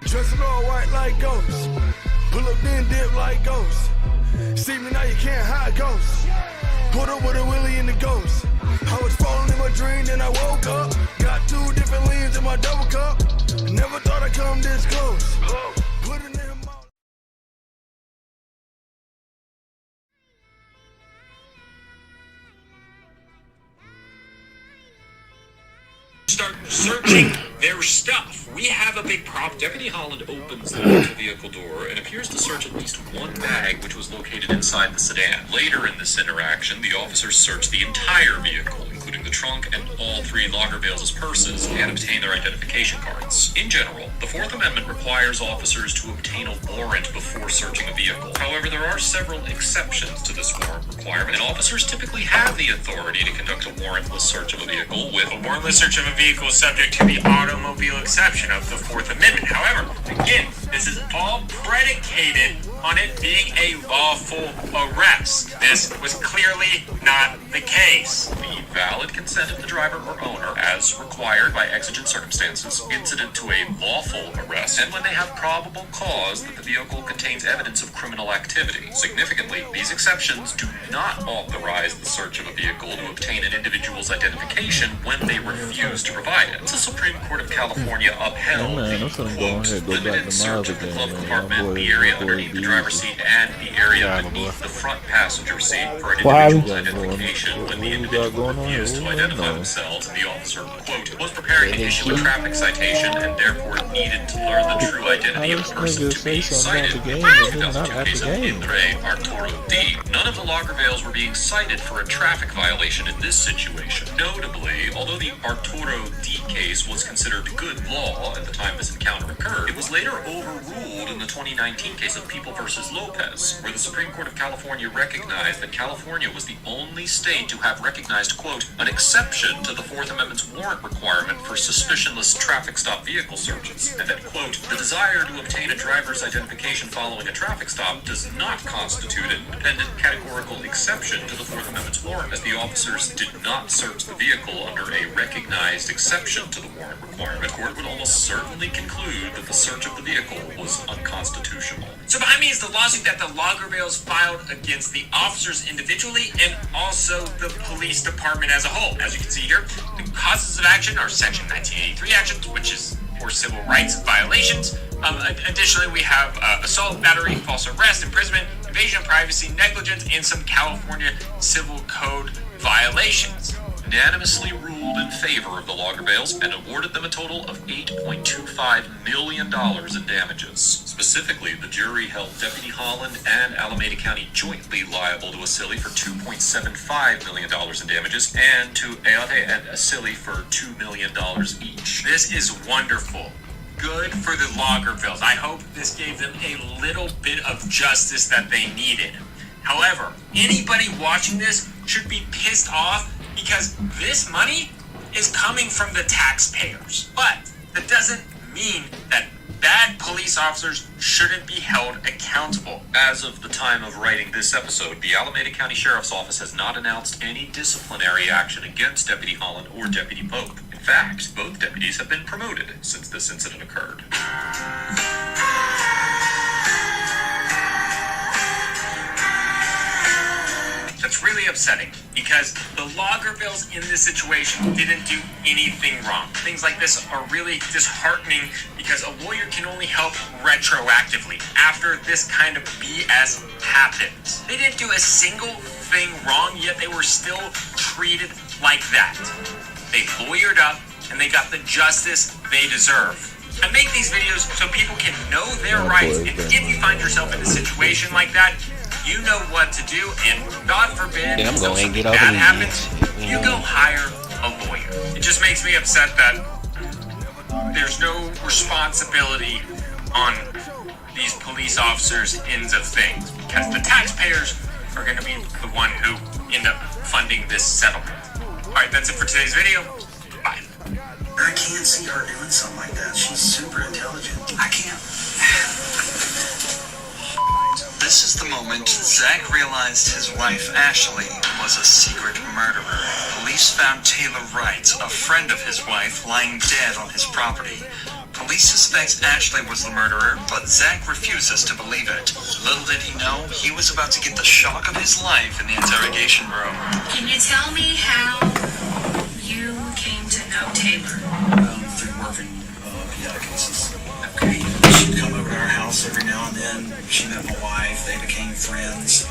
Dressing all white like ghosts. Pull up then dip like ghosts. See me now, you can't hide ghosts. Put up with a willy in the ghost. I was falling in my dream, then I woke up. Got 2 different leans in my double cup. Never thought I'd come this close. Put it in my... Start searching their stuff. We have a big problem. Deputy Holland opens the vehicle door and appears to search at least one bag which was located inside the sedan. Later in this interaction, the officers search the entire vehicle, including the trunk and all 3 Lagervales' purses, and obtain their identification cards. In general, the Fourth Amendment requires officers to obtain a warrant before searching a vehicle. However, there are several exceptions to this warrant requirement, and officers typically have the authority to conduct a warrantless search of a vehicle with A warrantless search of a vehicle is subject to the automobile exception of the Fourth Amendment. However, again, this is all predicated on it being a lawful arrest. This was clearly not the case. the valid consent of the driver or owner, as required by exigent circumstances, incident to a lawful arrest, and when they have probable cause that the vehicle contains evidence of criminal activity. Significantly, these exceptions do not authorize the search of a vehicle to obtain an individual's identification when they refuse to provide it. The Supreme Court of California upheld the, quote, limited search of the glove compartment, the area underneath the driver's seat, and the area beneath the front passenger seat for an individual's identification when the individual refused to identify themselves and the officer, quote, was preparing to issue a traffic citation and therefore needed to learn the true identity of the person to be cited. The 2002 case of Indre Arturo D. None of the Lagervales were being cited for a traffic violation in this situation. Notably, although the Arturo D case was considered good law at the time this encounter occurred, it was later overruled in the 2019 case of People v. Lopez, where the Supreme Court of California recognized that California was the only state to have recognized, quote, an exception to the Fourth Amendment's warrant requirement for suspicionless traffic stop vehicle searches, and that, quote, the desire to obtain a driver's identification following a traffic stop does not constitute an independent categorical exception to the Fourth Amendment's warrant, as the officers did not search the vehicle under a recognized exception to the warrant requirement. The court would almost certainly conclude that the search of the vehicle was unconstitutional. So behind me is the lawsuit that the Lagervales filed against the officers individually and also the police department as a whole. As you can see here, the causes of action are Section 1983 actions, which is for civil rights violations. Additionally, we have assault, battery, false arrest, imprisonment, invasion of privacy, negligence, and some California Civil Code violations. Unanimously ruled in favor of the Lagervales and awarded them a total of $8.25 million in damages. Specifically, the jury held Deputy Holland and Alameda County jointly liable to Asili for $2.75 million in damages and to Eote and Asili for $2 million each. This is wonderful. Good for the Lagervales. I hope this gave them a little bit of justice that they needed. However, anybody watching this should be pissed off because this money is coming from the taxpayers. But that doesn't mean that bad police officers shouldn't be held accountable. As of the time of writing this episode, the Alameda County Sheriff's Office has not announced any disciplinary action against Deputy Holland or Deputy Pope. In fact, both deputies have been promoted since this incident occurred. That's really upsetting because the Lagervales in this situation didn't do anything wrong. Things like this are really disheartening because a lawyer can only help retroactively after this kind of BS happens. They didn't do a single thing wrong, yet they were still treated like that. They lawyered up and they got the justice they deserve. I make these videos so people can know their rights, and if you find yourself in a situation like that, you know what to do, and God forbid if something bad happens, you go hire a lawyer. It just makes me upset that there's no responsibility on these police officers' ends of things, because the taxpayers are going to be the one who end up funding this settlement. Alright, that's it for today's video. Bye. I can't see her doing something like that. She's super intelligent. I can't. This is the moment Zach realized his wife, Ashley, was a secret murderer. Police found Taylor Wright, a friend of his wife, lying dead on his property. Police suspects Ashley was the murderer, but Zach refuses to believe it. Little did he know, he was about to get the shock of his life in the interrogation room. Can you tell me how you came to know Taylor? Through working PI cases. Okay. She'd come over to our house every now and then. She met my wife. They became friends.